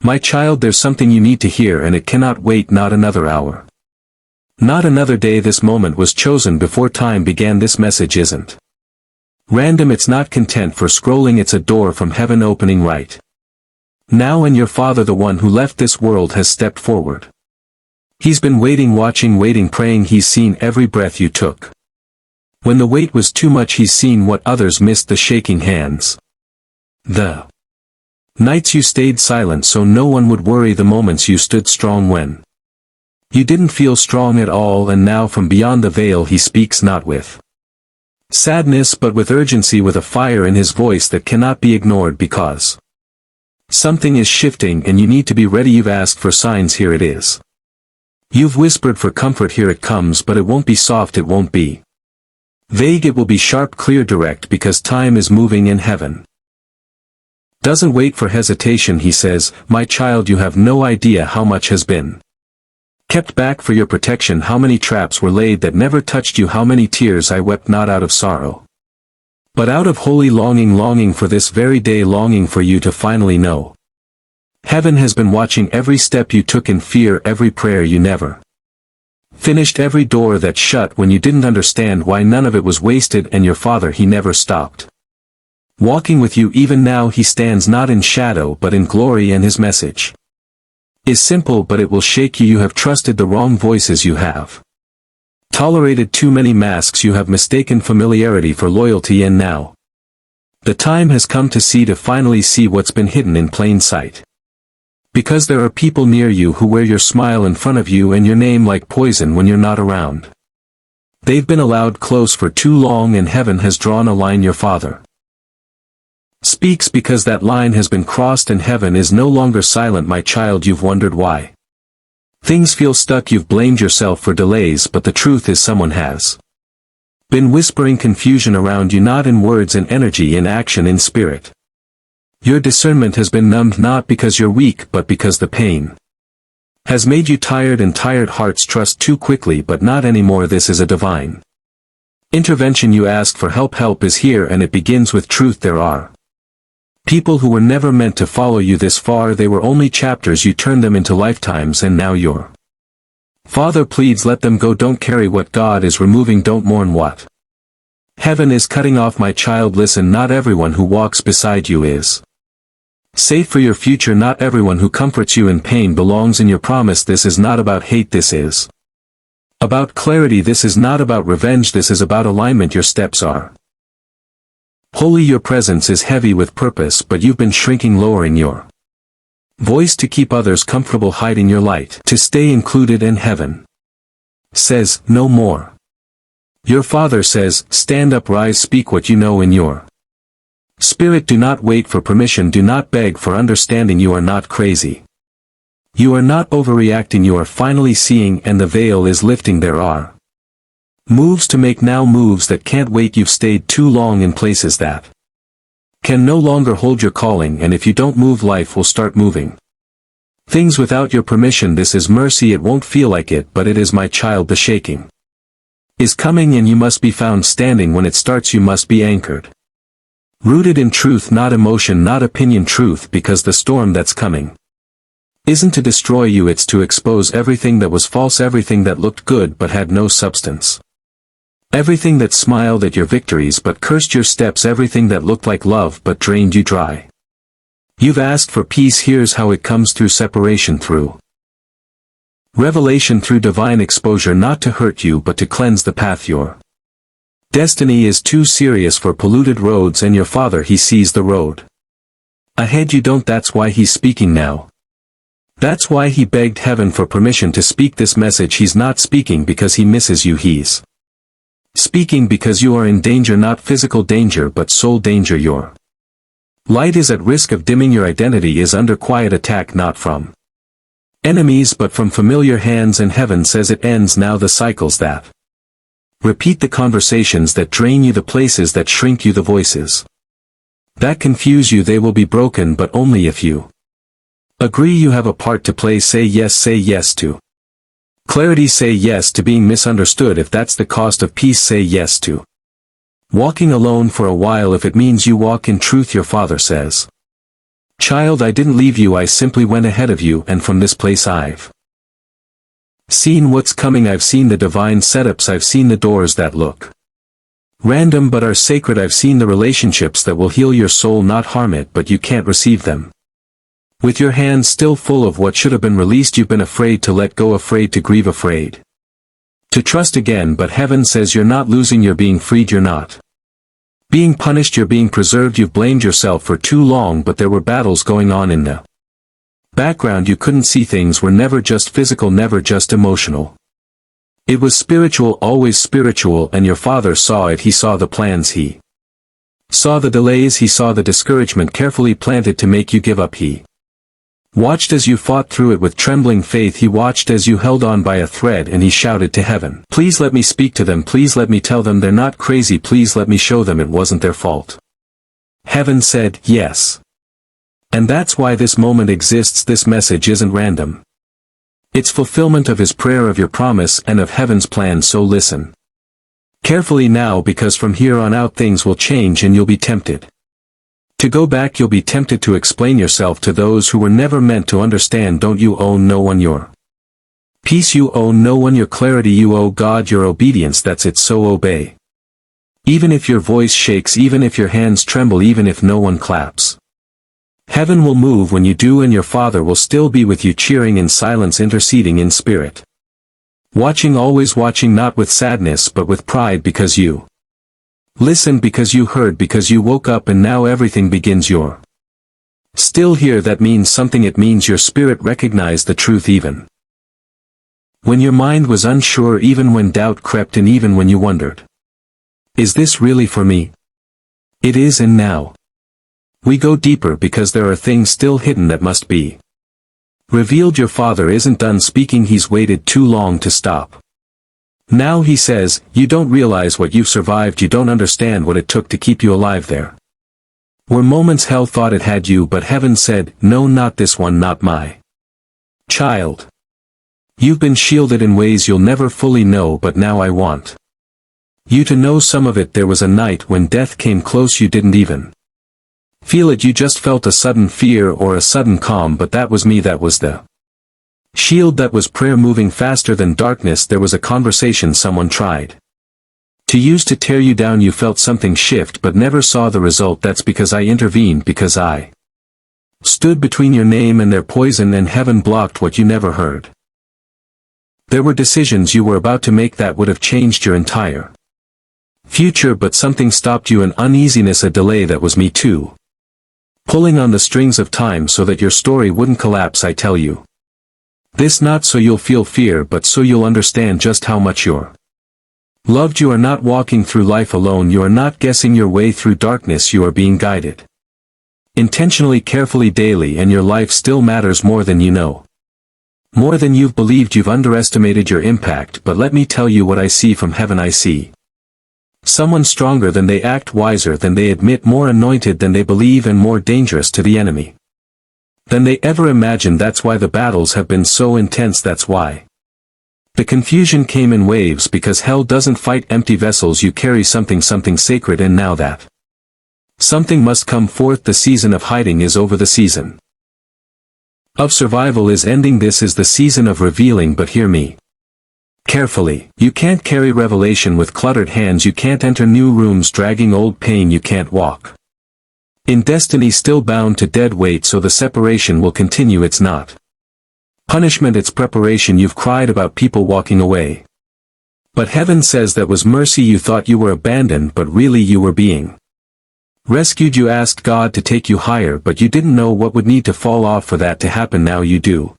My child, there's something you need to hear, and it cannot wait, not another hour. Not another day. This moment was chosen before time began. This message isn't random, it's not content for scrolling, it's a door from heaven opening right now, and your Father, the one who left this world, has stepped forward. He's been waiting, watching, waiting, praying. He's seen every breath you took. When the weight was too much, he's seen what others missed, the shaking hands, the nights you stayed silent so no one would worry, the moments you stood strong when you didn't feel strong at all. And now from beyond the veil he speaks, not with sadness but with urgency, with a fire in his voice that cannot be ignored, because something is shifting and you need to be ready. You've asked for signs, here it is. You've whispered for comfort, here it comes, but it won't be soft, it won't be vague, it will be sharp, clear, direct, because time is moving in heaven. Doesn't wait for hesitation. He says, my child, you have no idea how much has been kept back for your protection, how many traps were laid that never touched you, how many tears I wept, not out of sorrow, but out of holy longing, longing for this very day, longing for you to finally know. Heaven has been watching every step you took in fear, every prayer you never finished, every door that shut when you didn't understand why, none of it was wasted. And your Father, he never stopped walking with you. Even now he stands not in shadow but in glory, and his message is simple but it will shake you. You have trusted the wrong voices, you have tolerated too many masks, you have mistaken familiarity for loyalty, and now the time has come to see, to finally see what's been hidden in plain sight. Because there are people near you who wear your smile in front of you and your name like poison when you're not around. They've been allowed close for too long, and heaven has drawn a line. Your Father speaks because that line has been crossed, and heaven is no longer silent. My child, you've wondered why things feel stuck, you've blamed yourself for delays, but the truth is someone has been whispering confusion around you, not in words, in energy, in action, in spirit. Your discernment has been numbed, not because you're weak but because the pain has made you tired, and tired hearts trust too quickly, but not anymore. This is a divine intervention. You asked for help, help is here, and it begins with truth. There are people who were never meant to follow you this far, they were only chapters, you turned them into lifetimes, and now your Father pleads, let them go, don't carry what God is removing, don't mourn what heaven is cutting off. My child, listen, not everyone who walks beside you is safe for your future, not everyone who comforts you in pain belongs in your promise. This is not about hate, this is about clarity, this is not about revenge, this is about alignment. Your steps are holy, your presence is heavy with purpose, but you've been shrinking, lowering your voice to keep others comfortable, hiding your light to stay included, and heaven says, no more. Your Father says, stand up, rise, speak what you know in your spirit. Do not wait for permission, do not beg for understanding. You are not crazy. You are not overreacting, you are finally seeing, and the veil is lifting. There are moves to make now, moves that can't wait. You've stayed too long in places that can no longer hold your calling, and if you don't move, life will start moving things without your permission. This is mercy, it won't feel like it, but it is. My child, the shaking is coming, and you must be found standing. When it starts, you must be anchored, rooted in truth, not emotion, not opinion, truth, because the storm that's coming isn't to destroy you, it's to expose everything that was false, everything that looked good but had no substance, everything that smiled at your victories but cursed your steps, everything that looked like love but drained you dry. You've asked for peace, here's how it comes: through separation, through revelation, through divine exposure, not to hurt you but to cleanse the path. Your destiny is too serious for polluted roads, and your Father, he sees the road ahead. You don't, that's why he's speaking now. That's why he begged heaven for permission to speak this message. He's not speaking because he misses you, he's speaking because you are in danger, not physical danger but soul danger. Your light is at risk of dimming, your identity is under quiet attack, not from enemies but from familiar hands, and heaven says it ends now. The cycles that repeat, the conversations that drain you, the places that shrink you, the voices that confuse you, they will be broken, but only if you agree. You have a part to play. Say yes to clarity, say yes to being misunderstood if that's the cost of peace, say yes to walking alone for a while if it means you walk in truth. Your Father says, Child, I didn't leave you, I simply went ahead of you, and from this place I've seen what's coming, I've seen the divine setups, I've seen the doors that look random but are sacred, I've seen the relationships that will heal your soul, not harm it, but you can't receive them. With your hands still full of what should have been released, you've been afraid to let go, afraid to grieve, afraid to trust again, but heaven says you're not losing, you're being freed, you're not being punished, you're being preserved. You've blamed yourself for too long, but there were battles going on in the background. You couldn't see, things were never just physical, never just emotional. It was spiritual, always spiritual, and your Father saw it. He saw the plans, he saw the delays, he saw the discouragement carefully planted to make you give up. He watched as you fought through it with trembling faith. He watched as you held on by a thread, and he shouted to heaven, please let me speak to them, please let me tell them they're not crazy, please let me show them it wasn't their fault. Heaven said, yes. And that's why this moment exists. This message isn't random. It's fulfillment of his prayer, of your promise, and of heaven's plan. So listen carefully now, because from here on out things will change and you'll be tempted to go back. You'll be tempted to explain yourself to those who were never meant to understand. Don't you owe no one your peace, you owe no one your clarity, you owe God your obedience. That's it, so obey. Even if your voice shakes, even if your hands tremble, even if no one claps. Heaven will move when you do, and your Father will still be with you, cheering in silence, interceding in spirit. Watching, always watching, not with sadness but with pride, because you listened, because you heard, because you woke up, and now everything begins. You're still here. That means something. It means your spirit recognized the truth even when your mind was unsure, even when doubt crept in, even when you wondered, is this really for me? It is, and now we go deeper because there are things still hidden that must be revealed. Your Father isn't done speaking, he's waited too long to stop. Now he says, you don't realize what you've survived, you don't understand what it took to keep you alive. There were moments hell thought it had you, but heaven said, no, not this one, not my child. You've been shielded in ways you'll never fully know, but now I want you to know some of it. There was a night when death came close, you didn't even feel it, you just felt a sudden fear or a sudden calm, but that was me, that was the shield, that was prayer moving faster than darkness. There was a conversation someone tried to use to tear you down, you felt something shift but never saw the result. That's because I intervened, because I stood between your name and their poison, and heaven blocked what you never heard. There were decisions you were about to make that would have changed your entire future, but something stopped you, an uneasiness, a delay. That was me too, pulling on the strings of time so that your story wouldn't collapse. I tell you this not so you'll feel fear, but so you'll understand just how much you're loved. You are not walking through life alone, you are not guessing your way through darkness, you are being guided intentionally, carefully, daily, and your life still matters more than you know, more than you've believed. You've underestimated your impact, but let me tell you what I see from heaven. I see someone stronger than they act, wiser than they admit, more anointed than they believe, and more dangerous to the enemy than they ever imagined. That's why the battles have been so intense. That's why the confusion came in waves, because hell doesn't fight empty vessels. You carry something sacred, and now that something must come forth. The season of hiding is over, the season of survival is ending. This is the season of revealing. But hear me carefully. You can't carry revelation with cluttered hands, you can't enter new rooms dragging old pain, you can't walk in destiny still bound to dead weight. So the separation will continue. It's not punishment, it's preparation. You've cried about people walking away, but heaven says that was mercy. You thought you were abandoned, but really you were being rescued. You asked God to take you higher, but you didn't know what would need to fall off for that to happen. Now you do.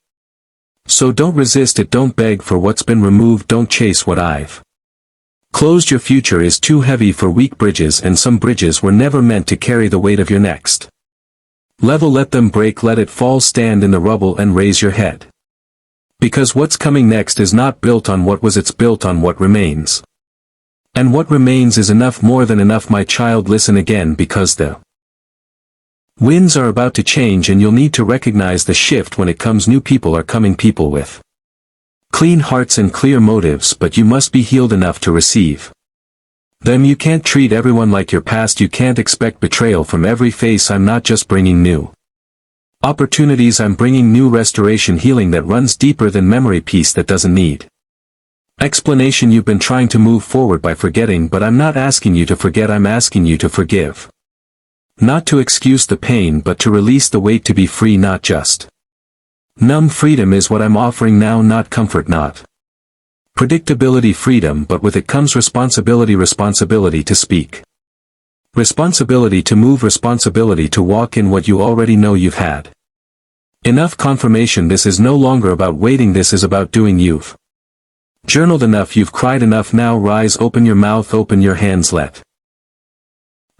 So don't resist it, don't beg for what's been removed, don't chase what I've closed. Your future is too heavy for weak bridges, and some bridges were never meant to carry the weight of your next level. Let them break, let it fall, stand in the rubble and raise your head. Because what's coming next is not built on what was, it's built on what remains. And what remains is enough, more than enough. My child, listen again, because the winds are about to change, and you'll need to recognize the shift when it comes. New people are coming, people with clean hearts and clear motives, but you must be healed enough to receive them. You can't treat everyone like your past, you can't expect betrayal from every face. I'm not just bringing new Opportunities I'm bringing new restoration healing that runs deeper than memory peace that doesn't need explanation. You've been trying to move forward by forgetting, but I'm not asking you to forget, I'm asking you to forgive. Not to excuse the pain but to release the weight, to be free, not just numb. Freedom is what I'm offering now, not comfort, not predictability. Freedom, but with it comes responsibility. Responsibility to speak. Responsibility to move. Responsibility to walk in what you already know you've had enough confirmation. This is no longer about waiting, this is about doing. You've journaled enough, you've cried enough. Now rise, open your mouth, open your hands, let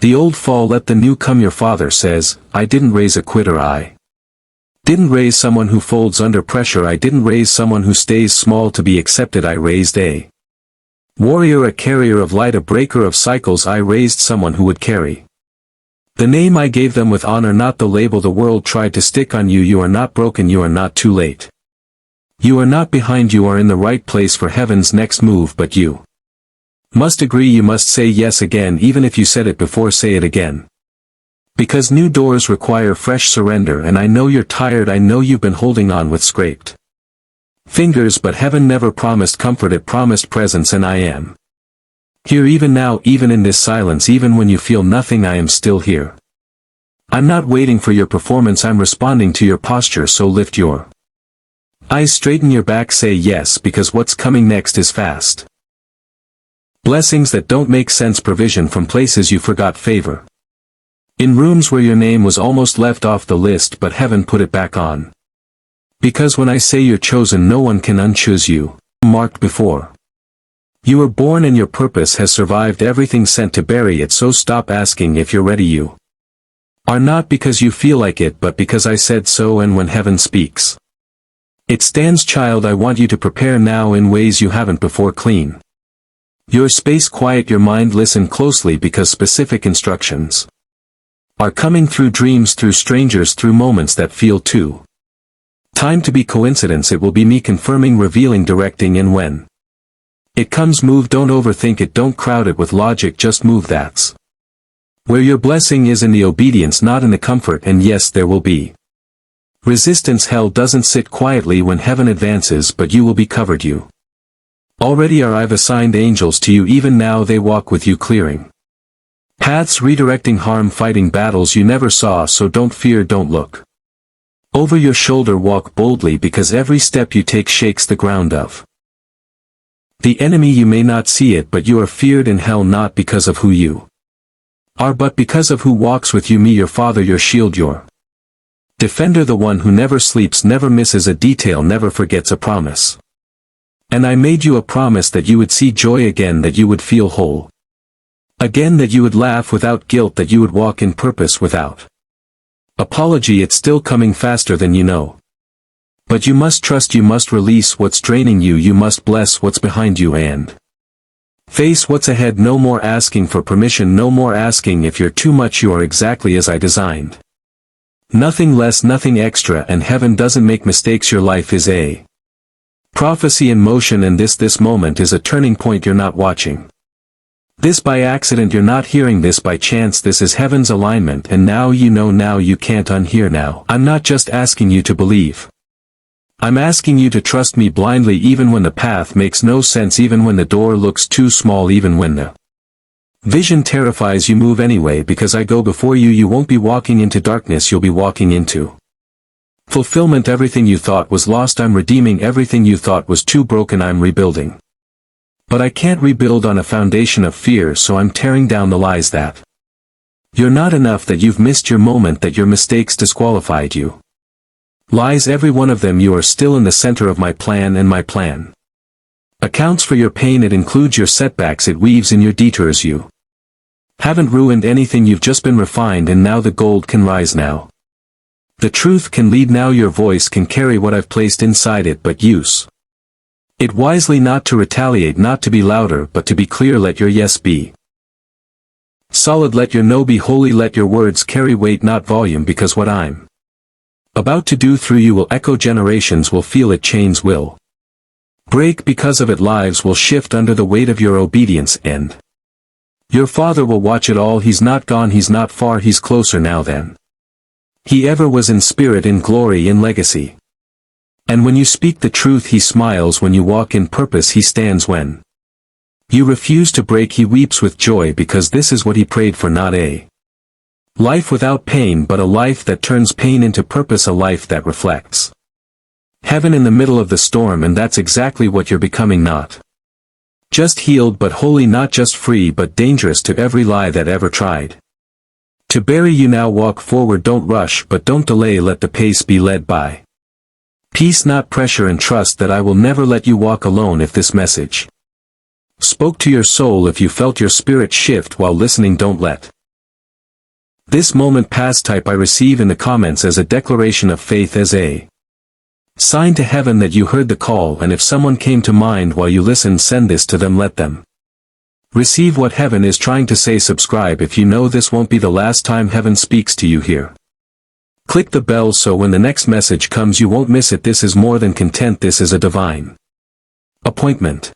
the old fall, let the new come. Your father says, I didn't raise a quitter, I didn't raise someone who folds under pressure, I didn't raise someone who stays small to be accepted. I raised a warrior, a carrier of light, a breaker of cycles. I raised someone who would carry the name I gave them with honor, not the label the world tried to stick on you. You are not broken, you are not too late. You are not behind, you are in the right place for heaven's next move, but you must agree, you must say yes again. Even if you said it before, say it again. Because new doors require fresh surrender, and I know you're tired, I know you've been holding on with scraped fingers, but heaven never promised comfort, it promised presence, and I am here even now, even in this silence, even when you feel nothing, I am still here. I'm not waiting for your performance, I'm responding to your posture, so lift your eyes, straighten your back, say yes, because what's coming next is fast. Blessings that don't make sense, provision from places you forgot, favor in rooms where your name was almost left off the list but heaven put it back on. Because when I say you're chosen, no one can unchoose you. Marked before you were born, and your purpose has survived everything sent to bury it, so stop asking if you're ready. You are not because you feel like it, but because I said so, and when heaven speaks, it stands. Child, I want you to prepare now in ways you haven't before. Clean your space, quiet your mind, listen closely, because specific instructions are coming through dreams, through strangers, through moments that feel too time to be coincidence. It will be me confirming, revealing, directing, and when it comes, move, don't overthink it, don't crowd it with logic, just move. That's where your blessing is, in the obedience, not in the comfort. And yes, there will be resistance. Hell doesn't sit quietly when heaven advances, but you will be covered. You already are. I've assigned angels to you, even now they walk with you, clearing paths, redirecting harm, fighting battles you never saw. So don't fear, don't look over your shoulder, walk boldly, because every step you take shakes the ground of the enemy. You may not see it, but you are feared in hell, not because of who you are, but because of who walks with you. Me, your father, your shield, your defender, the one who never sleeps, never misses a detail, never forgets a promise. And I made you a promise that you would see joy again, that you would feel whole again, that you would laugh without guilt, that you would walk in purpose without apology. It's still coming faster than you know. But you must trust, you must release what's draining you, you must bless what's behind you and face what's ahead. No more asking for permission, no more asking if you're too much. You are exactly as I designed. Nothing less, nothing extra, and heaven doesn't make mistakes. Your life is a prophecy in motion, and this moment is a turning point. You're not watching this by accident, you're not hearing this by chance. This is heaven's alignment, and now you know, now you can't unhear. Now I'm not just asking you to believe, I'm asking you to trust me blindly, even when the path makes no sense, even when the door looks too small, even when the vision terrifies you. Move anyway, because I go before you. You won't be walking into darkness, you'll be walking into fulfillment. Everything you thought was lost, I'm redeeming. Everything you thought was too broken, I'm rebuilding. But I can't rebuild on a foundation of fear, so I'm tearing down the lies that you're not enough, that you've missed your moment, that your mistakes disqualified you. Lies, every one of them. You are still in the center of my plan, and my plan accounts for your pain. It includes your setbacks, it weaves in your detours. You haven't ruined anything, you've just been refined, and now the gold can rise. Now the truth can lead. Now your voice can carry what I've placed inside it, but use it wisely, not to retaliate, not to be louder, but to be clear. Let your yes be solid, let your no be holy, let your words carry weight, not volume, because what I'm about to do through you will echo. Generations will feel it, chains will break because of it, lives will shift under the weight of your obedience, and your Father will watch it all. He's not gone, he's not far, he's closer now than He ever was in spirit, in glory, in legacy. And when you speak the truth he smiles, when you walk in purpose he stands, when you refuse to break he weeps with joy, because this is what he prayed for, not a life without pain, but a life that turns pain into purpose, a life that reflects heaven in the middle of the storm. And that's exactly what you're becoming, not just healed but holy, not just free but dangerous to every lie that ever tried to bury you. Now walk forward, don't rush but don't delay, let the pace be led by peace not pressure, and trust that I will never let you walk alone. If this message spoke to your soul, if you felt your spirit shift while listening, don't let this moment pass. Type I receive in the comments as a declaration of faith, as a sign to heaven that you heard the call. And if someone came to mind while you listened, send this to them, let them receive what heaven is trying to say. Subscribe if you know this won't be the last time heaven speaks to you here. Click the bell so when the next message comes you won't miss it. This is more than content, this is a divine appointment.